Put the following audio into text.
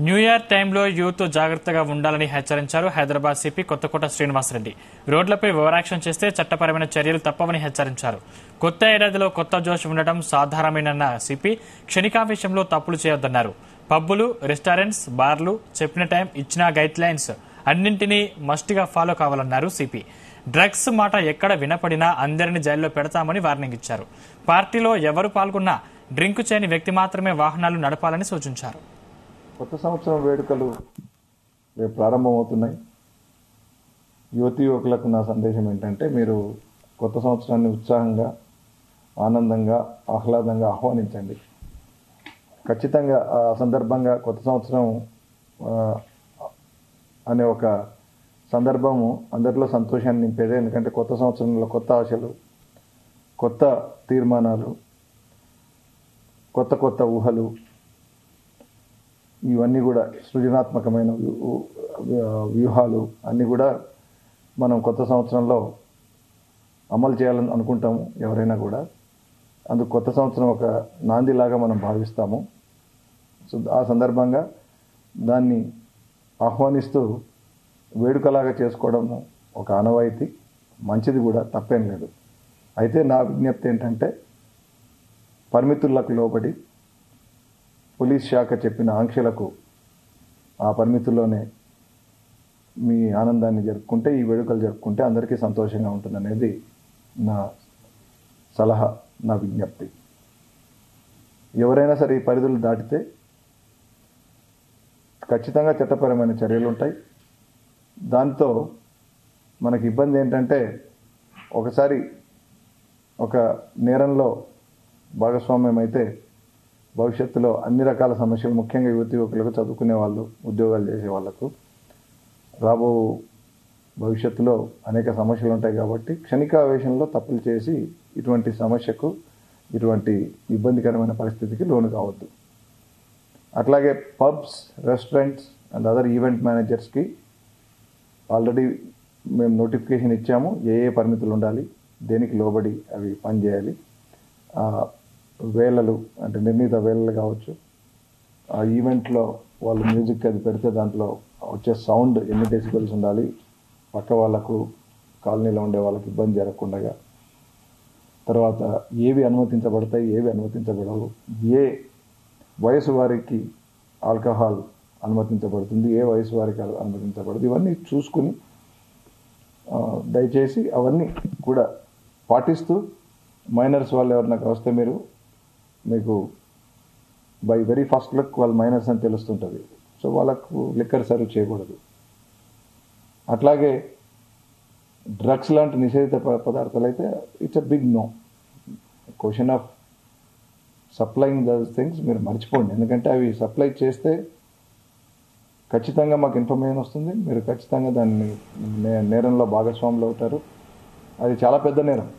New year టైంలో youth జాగ్రత్తగా ఉండాలని హెచ్చరించారు హైదరాబాద్ సిపి కొత్తకోట శ్రీనివాసరెడ్డి. రోడ్లపై ఓవరాక్షన్ చేస్తే చట్టపరమైన చర్యలు తప్పవని హెచ్చరించారు. కొత్త ఏడాదిలో కొత్త జోష్ ఉండటం సాధారణమేనన్న సిపి క్షణికావేశంలో తప్పులు చేయొద్దన్నారు. పబ్బులు, రెస్టారెంట్స్, బార్లు చెప్పిన టైం, ఇచ్చిన గైడ్ లైన్స్ అన్నింటినీ మస్ట్గా ఫాలో కావాలన్నారు సిపి. డ్రగ్స్ మాట ఎక్కడ వినపడినా అందరినీ జైల్లో పెడతామని వార్నింగ్ ఇచ్చారు. పార్టీలో ఎవరు పాల్గొన్నా డ్రింక్ చేయని వ్యక్తి మాత్రమే వాహనాలు నడపాలని సూచించారు. కొత్త సంవత్సరం వేడుకలు రేపు ప్రారంభమవుతున్నాయి. యువతీ యువకులకు నా సందేశం ఏంటంటే, మీరు కొత్త సంవత్సరాన్ని ఉత్సాహంగా, ఆనందంగా, ఆహ్లాదంగా ఆహ్వానించండి. ఖచ్చితంగా ఆ సందర్భంగా కొత్త సంవత్సరం అనే ఒక సందర్భము అందరిలో సంతోషాన్ని నింపేదే. ఎందుకంటే కొత్త సంవత్సరంలో కొత్త ఆశలు, కొత్త తీర్మానాలు, కొత్త కొత్త ఊహలు, ఇవన్నీ కూడా సృజనాత్మకమైన వ్యూహాలు అన్నీ కూడా మనం కొత్త సంవత్సరంలో అమలు చేయాలని అనుకుంటాము. ఎవరైనా కూడా అందుకు కొత్త సంవత్సరం ఒక నాందిలాగా మనం భావిస్తాము. సో ఆ సందర్భంగా దాన్ని ఆహ్వానిస్తూ వేడుకలాగా చేసుకోవడము ఒక ఆనవాయితీ, మంచిది కూడా, తప్పేం లేదు. అయితే నా విజ్ఞప్తి ఏంటంటే, పరిమితులకు లోబడి పోలీస్ శాఖ చెప్పిన ఆంక్షలకు ఆ పరిమితుల్లోనే మీ ఆనందాన్ని జరుపుకుంటే, ఈ వేడుకలు జరుపుకుంటే అందరికీ సంతోషంగా ఉంటుందనేది నా సలహా, నా విజ్ఞప్తి. ఎవరైనా సరే ఈ పరిధులు దాటితే ఖచ్చితంగా చట్టపరమైన చర్యలు ఉంటాయి. దాంతో మనకి ఇబ్బంది ఏంటంటే, ఒకసారి ఒక నేరంలో భాగస్వామ్యం అయితే భవిష్యత్తులో అన్ని రకాల సమస్యలు, ముఖ్యంగా యువతి యువకులకు, చదువుకునే వాళ్ళు, ఉద్యోగాలు చేసే వాళ్లకు రాబో భవిష్యత్తులో అనేక సమస్యలు ఉంటాయి. కాబట్టి క్షణికావేశంలో తప్పులు చేసి ఇటువంటి సమస్యకు, ఇటువంటి ఇబ్బందికరమైన పరిస్థితికి లోను కావద్దు. అట్లాగే pubs, restaurants and other event మేనేజర్స్కి ఆల్రెడీ మేము నోటిఫికేషన్ ఇచ్చాము. ఏ పరిమితులు ఉండాలి, దేనికి లోబడి అవి పనిచేయాలి. వేళలు అంటే నిర్ణీత వేళలు కావచ్చు. ఆ ఈవెంట్లో వాళ్ళు మ్యూజిక్ అది పెడితే దాంట్లో వచ్చే సౌండ్ ఎన్ని డెసిబెల్స్ ఉండాలి, పక్క వాళ్ళకు, కాలనీలో ఉండే వాళ్ళకి ఇబ్బంది జరగకుండా. తర్వాత ఏవి అనుమతించబడతాయి, ఏవి అనుమతించబడవు, ఏ వయసు వారికి ఆల్కహాల్ అనుమతించబడుతుంది, ఏ వయసు వారికి అనుమతించబడదు, ఇవన్నీ చూసుకుని దయచేసి అవన్నీ కూడా పాటిస్తూ, మైనర్స్ వాళ్ళు ఎవరైనా వస్తే మీకు బై వెరీ ఫస్ట్ లుక్ వాళ్ళు మైనర్స్ అని తెలుస్తుంటుంది. సో వాళ్ళకు లిక్కర్ సర్వ్ చేయకూడదు. అట్లాగే డ్రగ్స్ లాంటి నిషేధిత పదార్థాలు అయితే it's a big no. Question of supplying those things మీరు మర్చిపోండి. ఎందుకంటే అవి సప్లై చేస్తే ఖచ్చితంగా మాకు ఇన్ఫర్మేషన్ వస్తుంది. మీరు ఖచ్చితంగా దాన్ని నేరంలో భాగస్వాములు అవుతారు. అది చాలా పెద్ద నేరం.